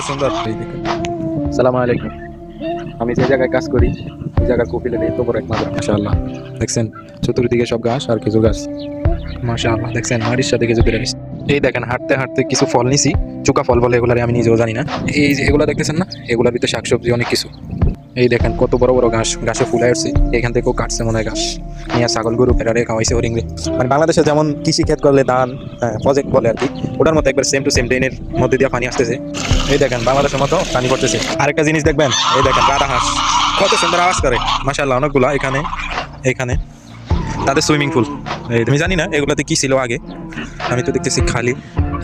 সুন্দর এই দেখুন। সালাম আলাইকুম। আমি যে জায়গায় কাজ করি ওই জায়গার কপিলের এত বড় এক মাজার, মাশাআল্লাহ। দেখছেন চতুর্দিকে সব ঘাস আর খেজুর গাছ, মাশাআল্লাহ। দেখছেন মাটির সাথে খেজুর গাছ। এই দেখেন হাঁটতে হাঁটতে কিছু ফল নিছি, চুকা ফল বলে এগুলারে, আমি নিজেও জানি না। এই যে এগুলা দেখতেছেন না, এগুলার ভিতরে শাকসবজি অনেক কিছু। এই দেখেন কত বড় বড় ঘাস, ঘাসে ফুল আসছে, এখান থেকেও কাটছে মনে হয় ঘাস নিয়ে ছাগল গরু ফেরারে খাওয়াইছে হরিং রে। মানে বাংলাদেশে যেমন কৃষি ক্ষেত করলে ধান প্রজেক্ট বলে আর কি, ওটার মতো একবার সেম টু সেম ড্রেনের মধ্যে দিয়ে পানি আসতেছে। এই দেখেন বাংলাদেশের মতো পানি পড়তেছে। আরেকটা জিনিস দেখবেন, এই দেখেন রাডা হাঁস কত সুন্দর আওয়াজ করে, মাশাআল্লাহ। অনেকগুলা এখানে এখানে তাদের সুইমিং পুল। এই আমি জানি না এগুলোতে কি ছিল আগে, আমি তো দেখতেছি খালি।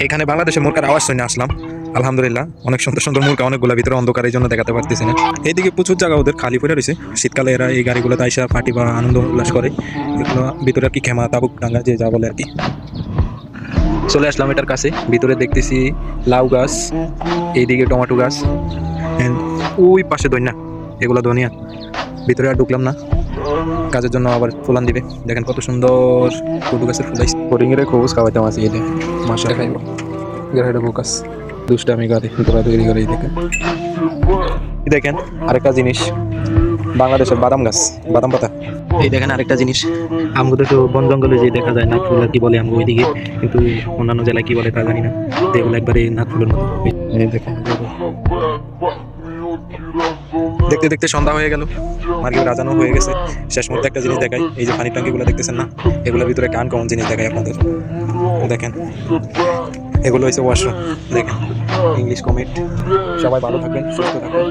এখানে বাংলাদেশে মুরকার আওয়াজ শুনে আসলাম, আলহামদুলিল্লাহ। অনেক সুন্দর সুন্দর মুরগা, অনেকগুলো ভিতরে অন্ধকার, এই জন্য দেখাতে পারতেছি না। এইদিকে প্রচুর জায়গা ওদের খালি পড়ে রয়েছে, শীতকালে এরা এই গাড়িগুলোতে আইসা পার্টি বা আনন্দ উল্লাস করে। এগুলো ভিতরে আর কি খেমা তাবুক টাঙ্গা যে যা বলে আর কি। চলে আসলাম এটার কাছে, ভিতরে দেখতেছি লাউ গাছ, এইদিকে টমেটো গাছ, and ওই পাশে ধনিয়া, এগুলো ধনিয়া। ভিতরে আর ঢুকলাম না, কাজের জন্য আবার ফুলান দিবে। দেখেন কত সুন্দর কদু গাছের ফুলাইছে। হরিংয়ের খবুজ খাওয়াইতে মাছি এলে মাসা খাইব গেরাইডে বোকাস দুষ্টামি গাড়ি তোরা তৈরি করে। দেখেন দেখেন আরেকটা জিনিস, বাংলাদেশের বাদাম গাছ, বাদাম পাতা। এই দেখেন আরেকটা জিনিস, আমগো তো বন জঙ্গলে যে দেখা যায় নাক ফুল আর কি বলে আমগো ওইদিকে, কিন্তু অন্যান্য জেলায় কি বলে তা জানি না। এগুলো একবারে নাক ফুলের মতো। এই দেখেন দেখতে দেখতে সন্ধ্যা হয়ে গেল, মার্কেট রাজানো হয়ে গেছে। শেষ মুহূর্তে একটা জিনিস দেখাই, এই যে পানির ট্যাঙ্কিগুলো দেখতেছেন না, এগুলোর ভিতরে কান কমন জিনিস দেখাই আপনাদের। দেখেন এগুলো হচ্ছে ওয়াশরুম। দেখেন ইংলিশ কমেন্ট। সবাই ভালো থাকবেন, সুস্থ থাকবেন।